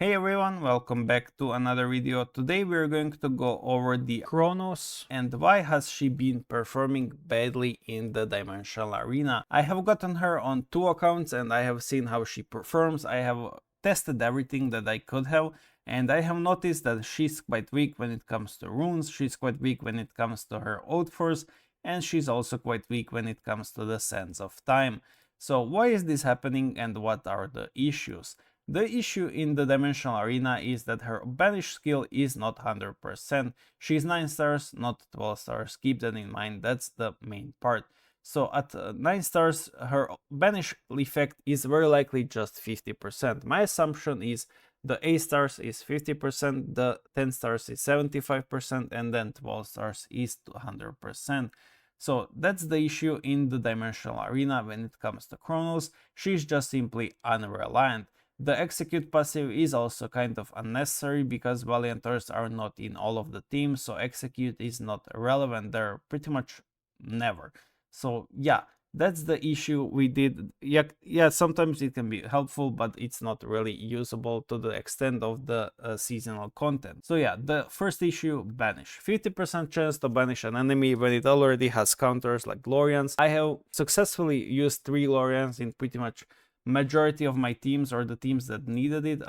Hey everyone, welcome back to another video. Today we're going to go over the Chronos and why has she been performing badly in the Dimensional Arena. I have gotten her on 2 accounts and I have seen how she performs. I have tested everything that I could have and I have noticed that she's quite weak when it comes to runes, she's quite weak when it comes to her oath force, and she's also quite weak when it comes to the Sands of Time. So why is this happening and what are the issues? The issue in the Dimensional Arena is that her banish skill is not 100%. She's 9 stars, not 12 stars. Keep that in mind, that's the main part. So at 9 stars, her banish effect is very likely just 50%. My assumption is the 8 stars is 50%, the 10 stars is 75%, and then 12 stars is 100%. So that's the issue in the Dimensional Arena when it comes to Chronos. She's just simply unreliant. The execute passive is also kind of unnecessary because Valiantors are not in all of the teams, so execute is not relevant there pretty much never. So yeah, that's the issue we did. Yeah, sometimes it can be helpful, but it's not really usable to the extent of the seasonal content. So yeah, the first issue, banish. 50% chance to banish an enemy when it already has counters like Glorians. I have successfully used 3 Glorians in pretty much majority of my teams, or the teams that needed it,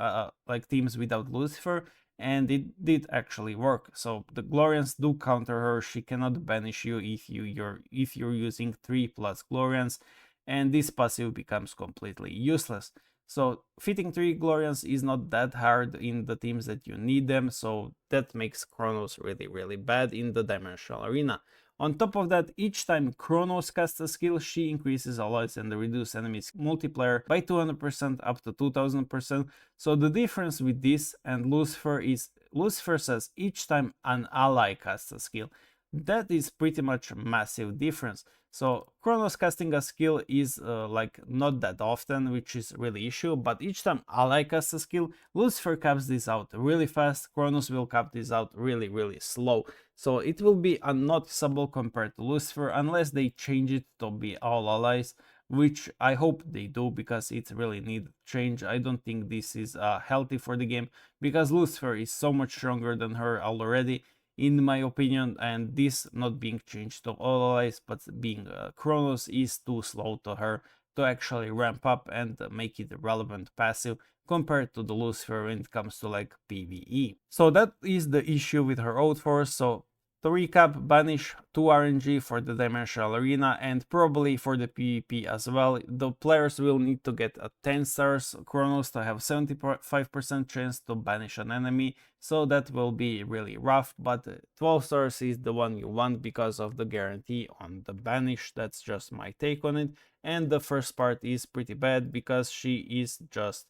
like teams without Lucifer, and it did actually work. So the Glorians do counter her. She cannot banish you if you're using 3+ Glorians, and this passive becomes completely useless. So fitting 3 Glorians is not that hard in the teams that you need them, so that makes Chronos really bad in the Dimensional Arena. On top of that, each time Chronos casts a skill, she increases allies and reduces enemies multiplier by 200% up to 2000%. So the difference with this and Lucifer is Lucifer says each time an ally casts a skill. That is pretty much a massive difference. So Chronos casting a skill is like not that often, which is really issue, but each time ally casts a skill, Lucifer caps this out really fast, Chronos will cap this out really slow. So it will be unnoticeable compared to Lucifer unless they change it to be all allies, which I hope they do because it really needs change. I don't think this is healthy for the game because Lucifer is so much stronger than her already, in my opinion, and this not being changed to all allies but being Chronos is too slow to her to actually ramp up and make it a relevant passive compared to the Lucifer when it comes to like PvE. So that is the issue with her oath force. So to recap, banish 2 RNG for the Dimensional Arena and probably for the PvP as well. The players will need to get a 10 stars Chronos to have 75% chance to banish an enemy, so that will be really rough, but 12 stars is the one you want because of the guarantee on the banish. That's just my take on it. And the first part is pretty bad because she is just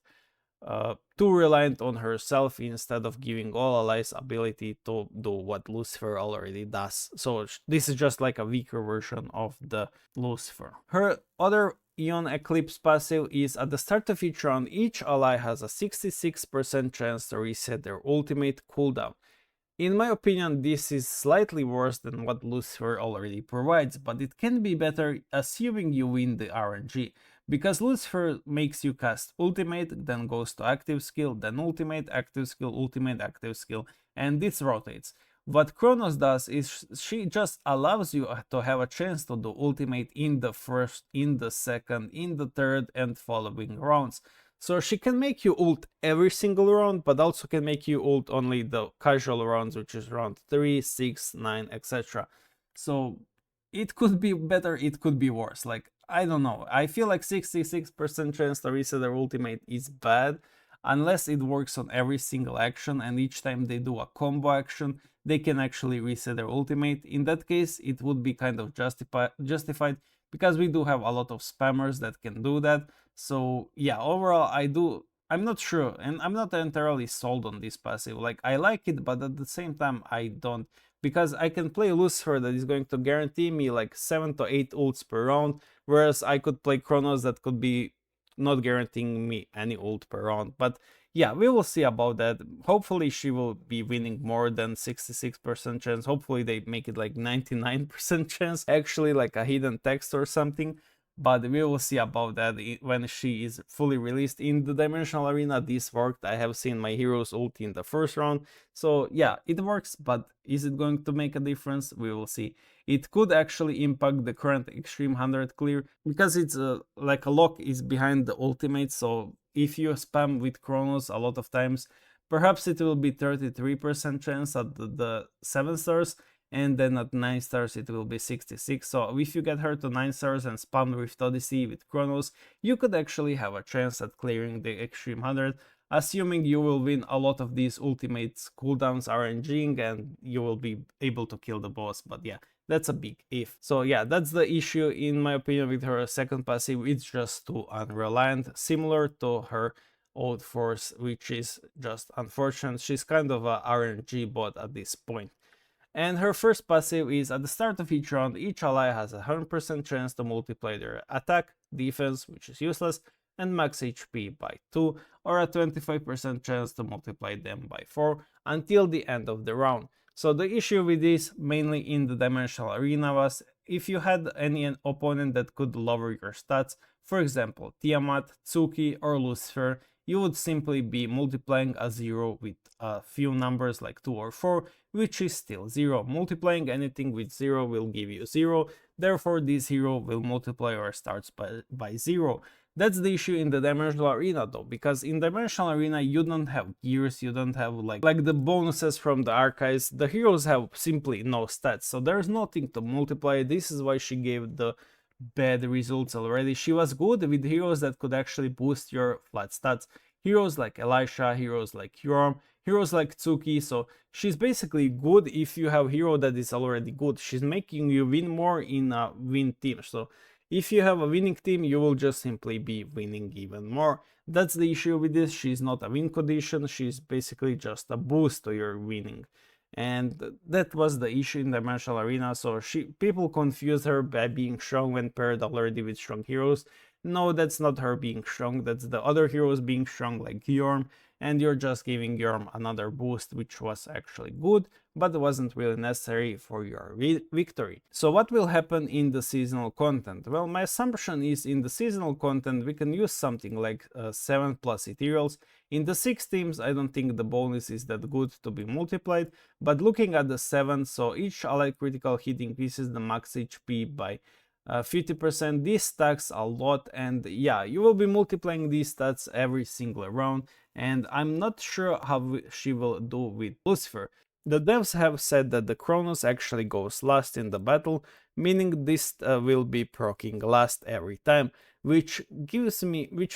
too reliant on herself instead of giving all allies ability to do what Lucifer already does. So this is just like a weaker version of the Lucifer. Her other Ion Eclipse passive is at the start of each round, each ally has a 66% chance to reset their ultimate cooldown. In my opinion, this is slightly worse than what Lucifer already provides, but it can be better assuming you win the RNG, because Lucifer makes you cast ultimate, then goes to active skill, then ultimate, active skill, and this rotates. What Chronos does is she just allows you to have a chance to do ultimate in the first, in the second, in the third, and following rounds. So she can make you ult every single round, but also can make you ult only the casual rounds, which is round 3, 6, 9, etc. So it could be better, it could be worse. Like, I don't know. I feel like 66% chance to reset their ultimate is bad, unless it works on every single action and each time they do a combo action, they can actually reset their ultimate. In that case, it would be kind of justified because we do have a lot of spammers that can do that. So yeah, overall I'm not sure, and I'm not entirely sold on this passive. Like, I like it, but at the same time I don't, because I can play Lucifer that is going to guarantee me like 7 to 8 ults per round, whereas I could play Chronos that could be not guaranteeing me any ult per round. But yeah, we will see about that. Hopefully she will be winning more than 66% chance. Hopefully they make it like 99% chance, actually like a hidden text or something. but we will see about that when she is fully released. In the Dimensional Arena, this worked. I have seen my heroes ult in the first round, so yeah, it works, but is it going to make a difference? We will see. It could actually impact the current Extreme 100 clear, because it's like a lock is behind the ultimate, so if you spam with Chronos a lot of times, perhaps it will be 33% chance at the 7 stars, and then at 9 stars it will be 66. So if you get her to 9 stars and spam Rift Odyssey with Chronos, you could actually have a chance at clearing the Extreme 100, assuming you will win a lot of these ultimates cooldowns RNGing and you will be able to kill the boss. But yeah, that's a big if. So yeah, that's the issue in my opinion with her second passive. It's just too unreliant, similar to her old force, which is just unfortunate. She's kind of a RNG bot at this point. And her first passive is at the start of each round, each ally has a 100% chance to multiply their attack, defense, which is useless, and max HP by 2, or a 25% chance to multiply them by 4 until the end of the round. So the issue with this, mainly in the Dimensional Arena, was if you had any opponent that could lower your stats, for example Tiamat, Tsuki, or Lucifer, you would simply be multiplying a 0 with a few numbers like 2 or 4, which is still 0. Multiplying anything with 0 will give you 0, therefore this hero will multiply your stats by 0. That's the issue in the Dimensional Arena though, because in Dimensional Arena you don't have gears, you don't have like the bonuses from the archives, the heroes have simply no stats, so there's nothing to multiply. This is why she gave the bad results already. She was good with heroes that could actually boost your flat stats. Heroes like Elisha, heroes like Yorm, heroes like Tsuki, so she's basically good if you have a hero that is already good. She's making you win more in a win team, so if you have a winning team, you will just simply be winning even more. That's the issue with this. She's not a win condition, she's basically just a boost to your winning. And that was the issue in Dimensional Arena, so people confuse her by being strong when paired already with strong heroes. No, that's not her being strong, that's the other heroes being strong like Yorm, and you're just giving Yorm another boost, which was actually good, but wasn't really necessary for your victory. So what will happen in the seasonal content? Well, my assumption is in the seasonal content we can use something like 7 plus ethereals. In the 6 teams I don't think the bonus is that good to be multiplied, but looking at the 7, so each ally critical hit increases the max HP by 50%. This stacks a lot, and yeah, you will be multiplying these stats every single round, and I'm not sure how she will do with Lucifer. The devs have said that the Chronos actually goes last in the battle, meaning this will be proccing last every time, which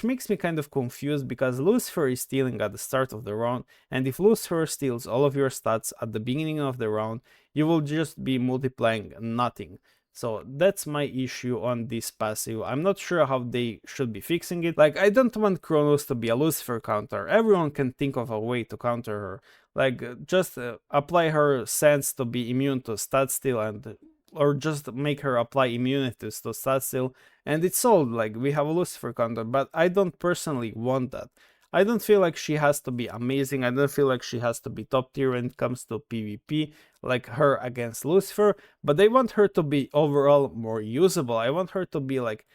makes me kind of confused because Lucifer is stealing at the start of the round, and if Lucifer steals all of your stats at the beginning of the round, you will just be multiplying nothing. So that's my issue on this passive. I'm not sure how they should be fixing it. Like, I don't want Chronos to be a Lucifer counter. Everyone can think of a way to counter her. Like, just apply her sense to be immune to stat steal, and or just make her apply immunities to stat steal, and it's all. Like, we have a Lucifer counter, but I don't personally want that. I don't feel like she has to be amazing. I don't feel like she has to be top tier when it comes to PvP, like her against Lucifer, but I want her to be overall more usable. I want her to be like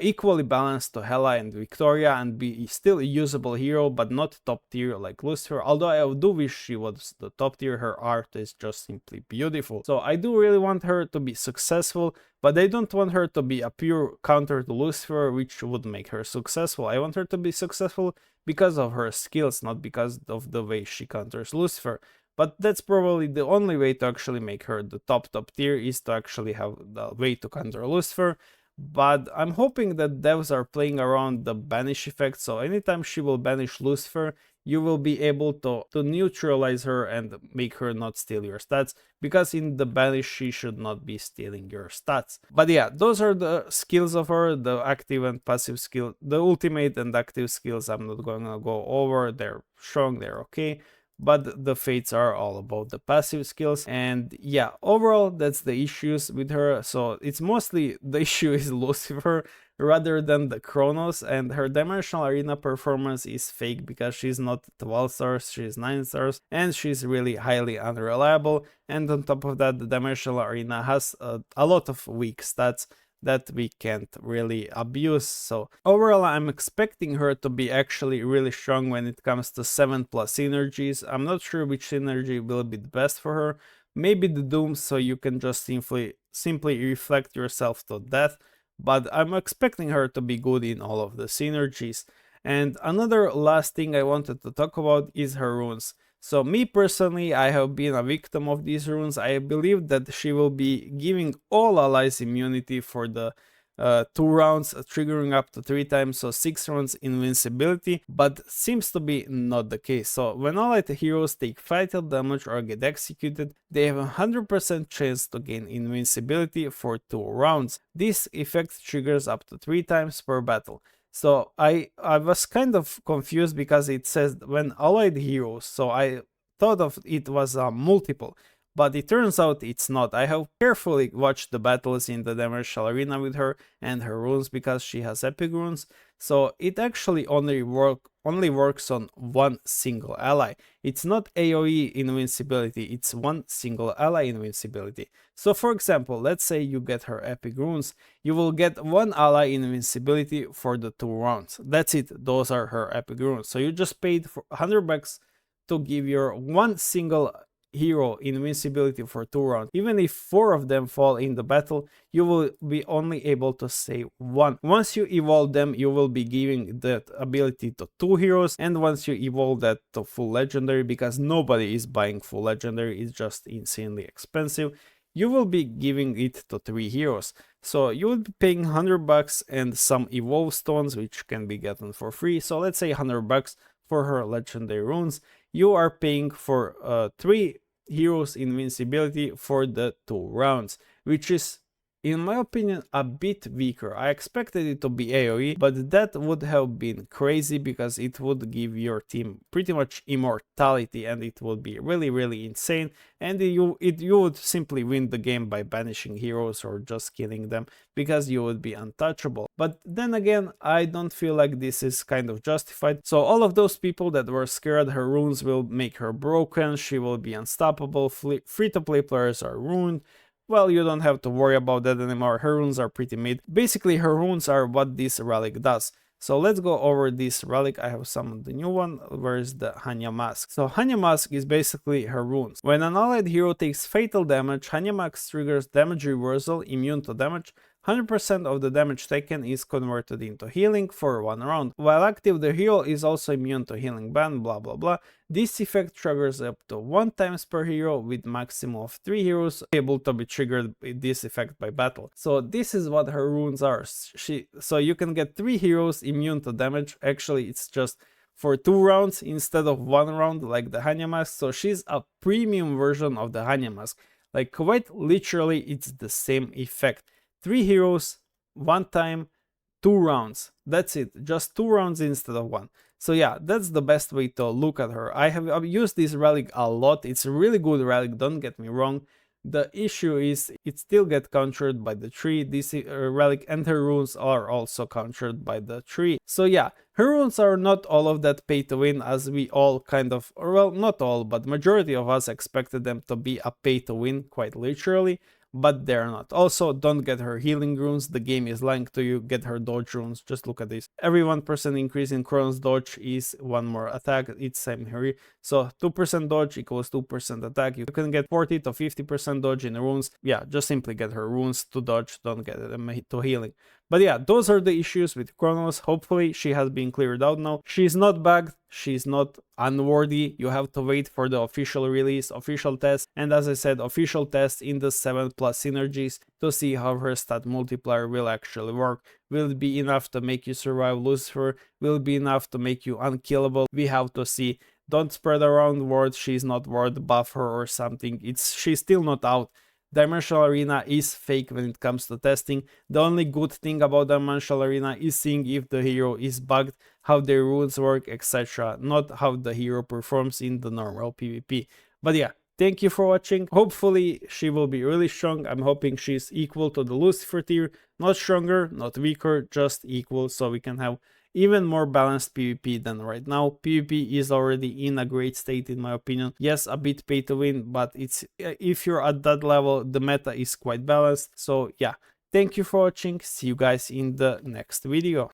equally balanced to Hela and Victoria and be still a usable hero, but not top tier like Lucifer. Although I do wish she was the top tier, her art is just simply beautiful. So I do really want her to be successful, but I don't want her to be a pure counter to Lucifer, which would make her successful. I want her to be successful because of her skills, not because of the way she counters Lucifer. But that's probably the only way to actually make her the top tier, is to actually have the way to counter Lucifer. But I'm hoping that devs are playing around the banish effect, so anytime she will banish Lucifer, you will be able to neutralize her and make her not steal your stats, because in the banish she should not be stealing your stats. But yeah, those are the skills of her, the active and passive skill. The ultimate and active skills I'm not gonna go over, they're strong, they're okay, but the fates are all about the passive skills. And yeah, overall that's the issues with her. So it's mostly the issue is Lucifer rather than the Chronos, and her Dimensional Arena performance is fake because she's not 12 stars, she's 9 stars, and she's really highly unreliable. And on top of that, the Dimensional Arena has a lot of weak stats that we can't really abuse. So overall, I'm expecting her to be actually really strong when it comes to 7+ synergies. I'm not sure which synergy will be the best for her. Maybe the Doom, so you can just simply reflect yourself to death, but I'm expecting her to be good in all of the synergies. And another last thing I wanted to talk about is her runes. So me personally, I have been a victim of these runes. I believe that she will be giving all allies immunity for the 2 rounds, triggering up to 3 times, so 6 rounds invincibility, but seems to be not the case. So when allied heroes take fatal damage or get executed, they have a 100% chance to gain invincibility for 2 rounds. This effect triggers up to 3 times per battle. So I was kind of confused because it says when allied heroes, so I thought of it was a multiple, but it turns out it's not. I have carefully watched the battles in the Dimensional Arena with her and her runes because she has epic runes, so it actually only works on one single ally. It's not AoE invincibility, it's one single ally invincibility. So for example, let's say you get her epic runes, you will get one ally invincibility for the 2 rounds. That's it, those are her epic runes. So you just paid for 100 bucks to give your one single hero invincibility for 2 rounds. Even if 4 of them fall in the battle, you will be only able to save 1. Once you evolve them, you will be giving that ability to 2 heroes, and once you evolve that to full legendary, because nobody is buying full legendary, it's just insanely expensive, you will be giving it to 3 heroes. So you will be paying 100 bucks and some evolve stones, which can be gotten for free. So let's say 100 bucks for her legendary runes. You are paying for 3 heroes invincibility for the 2 rounds, which is, in my opinion, a bit weaker. I expected it to be AoE, but that would have been crazy because it would give your team pretty much immortality and it would be really insane, and you would simply win the game by banishing heroes or just killing them because you would be untouchable. But then again, I don't feel like this is kind of justified. So all of those people that were scared her runes will make her broken, she will be unstoppable, free-to-play players are ruined, well, you don't have to worry about that anymore. Her runes are pretty mid. Basically, her runes are what this relic does. So let's go over this relic. I have summoned the new one. Where is the Hanya Mask? So Hanya Mask is basically her runes. When an allied hero takes fatal damage, Hanya Mask triggers damage reversal, immune to damage. 100% of the damage taken is converted into healing for 1 round. While active, the hero is also immune to healing ban, blah blah blah. This effect triggers up to 1 times per hero, with maximum of 3 heroes able to be triggered this effect by battle. So this is what her runes are. So you can get 3 heroes immune to damage. Actually, it's just for 2 rounds instead of 1 round like the Hanya Mask. So she's a premium version of the Hanya Mask. Like quite literally, it's the same effect. 3 heroes, 1 time, 2 rounds. That's it. Just 2 rounds instead of 1. So yeah, that's the best way to look at her. I've used this relic a lot. It's a really good relic, don't get me wrong. The issue is it still gets countered by the tree. This relic and her runes are also countered by the tree. So yeah, her runes are not all of that pay to win, as we all kind of, or well, not all, but majority of us expected them to be a pay to win, quite literally. But they're not. Also, don't get her healing runes, the game is lying to you. Get her dodge runes, just look at this. Every 1% increase in Chronos dodge is 1 more attack, it's same here. So 2% dodge equals 2% attack. You can get 40 to 50% dodge in runes. Yeah, just simply get her runes to dodge, don't get them to healing. But yeah, those are the issues with Chronos. Hopefully she has been cleared out now. She's not bugged, she's not unworthy. You have to wait for the official release, official test, and as I said, official test in the 7+ synergies to see how her stat multiplier will actually work. Will it be enough to make you survive Lucifer? Will it be enough to make you unkillable? We have to see. Don't spread around word she's not worth, buff her or something. She's still not out. Dimensional Arena is fake when it comes to testing. The only good thing about Dimensional Arena is seeing if the hero is bugged, how their rules work, etc. Not how the hero performs in the normal PvP. But yeah, thank you for watching. Hopefully she will be really strong. I'm hoping she's equal to the Lucifer tier. Not stronger, not weaker, just equal, so we can have even more balanced PvP than right now. PvP is already in a great state in my opinion. Yes, a bit pay to win, but it's if you're at that level, the meta is quite balanced. So yeah, Thank you for watching, see you guys in the next video.